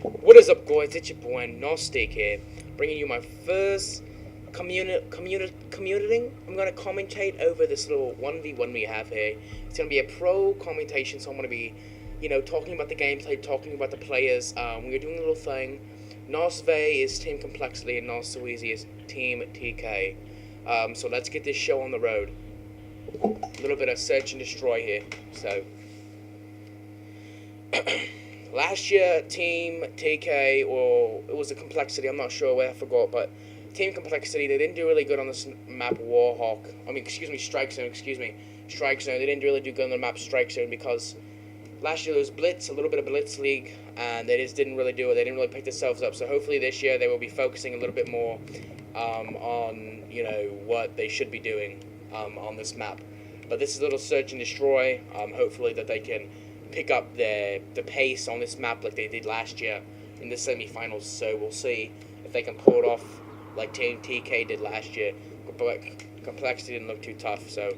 What is up, guys? It's your boy Gnostic here, bringing you my first commuting. I'm gonna commentate over this little 1v1 we have here. It's gonna be a pro commentation, so I'm gonna be, talking about the gameplay, talking about the players. We're doing a little thing. Nosve is Team Complexity and Nosueezy is Team TK. So let's get this show on the road. A little bit of search and destroy here. So. Last year, Team TK, or it was a Complexity, I'm not sure where, I forgot, but Team Complexity, they didn't do really good on this map Warhawk. Strike Zone, Strike Zone. They didn't really do good on the map Strike Zone because last year there was Blitz, a little bit of Blitz League, and they just didn't really do it. They didn't really pick themselves up. So hopefully this year they will be focusing a little bit more on, what they should be doing on this map. But this is a little search and destroy. Hopefully that they can pick up the pace on this map like they did last year in the semifinals. So we'll see if they can pull it off like Team TK did last year. But Complexity didn't look too tough, so.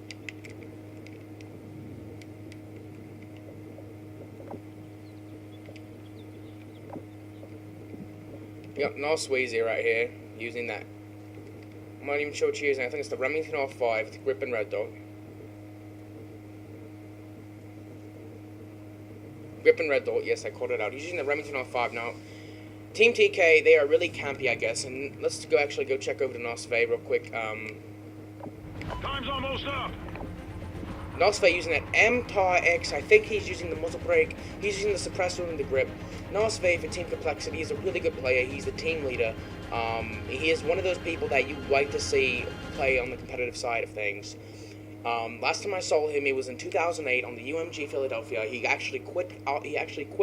Yep, Nosueezy right here, using that. I'm not even sure what you're using. I think it's the Remington R5, the Grip and Red Dot. Grip and Red Dot, yes, I called it out. He's using the Remington R5 now. Team TK, they are really campy, I guess, and let's go check over to Nosve real quick. Time's almost up. Nosve using that MTAR X. I think he's using the muzzle brake. He's using the suppressor and the grip. Nosve for Team Complexity is a really good player. He's the team leader. He is one of those people that you like to see play on the competitive side of things. Last time I saw him, it was in 2008 on the UMG Philadelphia. He actually quit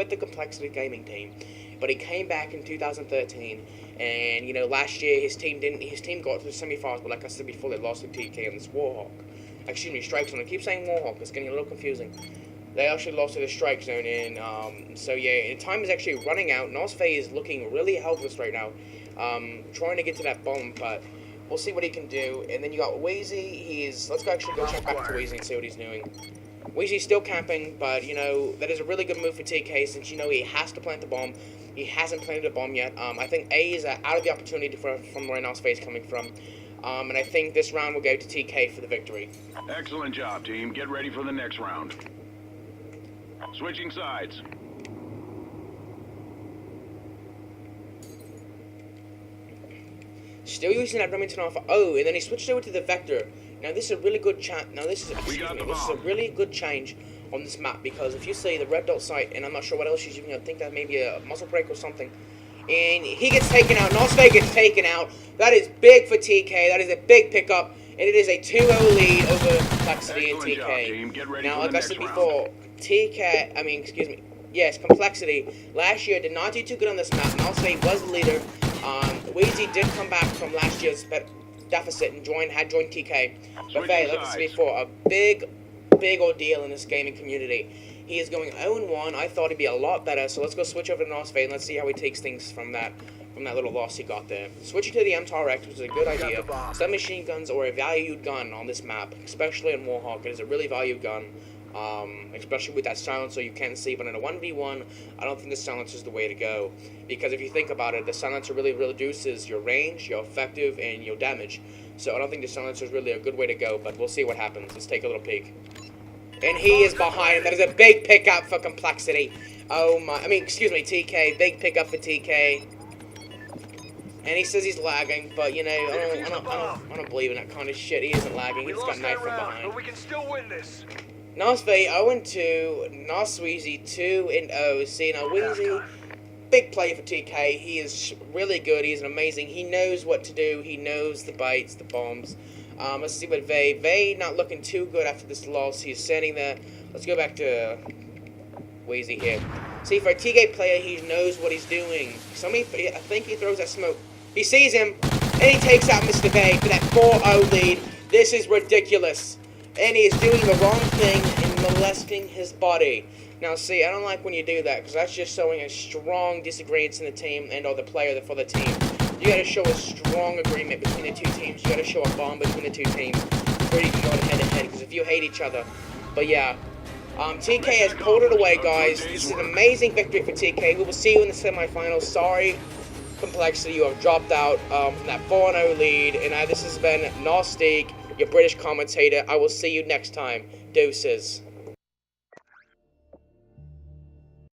the Complexity gaming team, but he came back in 2013. And last year his team got to the semifinals, but like I said before, they lost to TK on this Warhawk. Excuse me, Strike Zone. I keep saying Warhawk. It's getting a little confusing. They actually lost to the Strike Zone, and so yeah, time is actually running out. Nosve is looking really helpless right now, trying to get to that bomb, but. We'll see what he can do. And then you got Wheezy. Let's go check back to Wheezy and see what he's doing. Wheezy's still camping, but that is a really good move for TK since he has to plant the bomb. He hasn't planted a bomb yet. I think A is out of the opportunity from where Nosve is coming from. And I think this round will go to TK for the victory. Excellent job, team. Get ready for the next round. Switching sides. Still using that Remington Alpha. Oh, and then he switched over to the Vector. Now this is a really good this is a really good change on this map because if you see the red dot sight, and I'm not sure what else he's using, I think that may be a muzzle brake or something. And he gets taken out. Nosve gets taken out. That is big for TK. That is a big pickup, and it is a 2-0 lead over Complexity and TK. Now, like I said before, Complexity last year did not do too good on this map. Nosve was the leader. Wheezy did come back from last year's deficit and had joined TK. But like I said before, a big ordeal in this gaming community. He is going 0-1. I thought he'd be a lot better, so let's go switch over to Nosve and let's see how he takes things from that little loss he got there. Switching to the MTAR X, which is a good idea. Submachine guns are a valued gun on this map, especially in Warhawk. It is a really valued gun. Especially with that silencer you can't see, but in a 1v1 I don't think the silencer is the way to go, because if you think about it, the silencer really reduces your range, your effective, and your damage, so I don't think the silencer is really a good way to go, but we'll see what happens. Let's take a little peek. And he is behind him. That is a big pickup for Complexity. TK, big pickup for TK. And he says he's lagging, but I don't believe in that kind of shit. He isn't lagging, he just got knifed from behind. But we can still win this. Nosve 0-2, Nosueezy 2-0. See, now Wheezy, big player for TK. He is really good. He's amazing. He knows what to do. He knows the bites, the bombs. Let's see what Vey not looking too good after this loss. He's standing there. Let's go back to Wheezy here. See, for a TK player, he knows what he's doing. I think he throws that smoke. He sees him, and he takes out Mr. Vey for that 4-0 lead. This is ridiculous. And he is doing the wrong thing in molesting his body. Now, see, I don't like when you do that, because that's just showing a strong disagreement in the team and or the player for the team. You gotta show a strong agreement between the two teams. You gotta show a bond between the two teams before you can go head-to-head, because if you hate each other. But yeah, TK has pulled it away, guys. This is an amazing victory for TK. We will see you in the semifinals. Sorry, Complexity, you have dropped out from that 4-0 lead. And this has been Gnostic, your British commentator. I will see you next time. Deuces.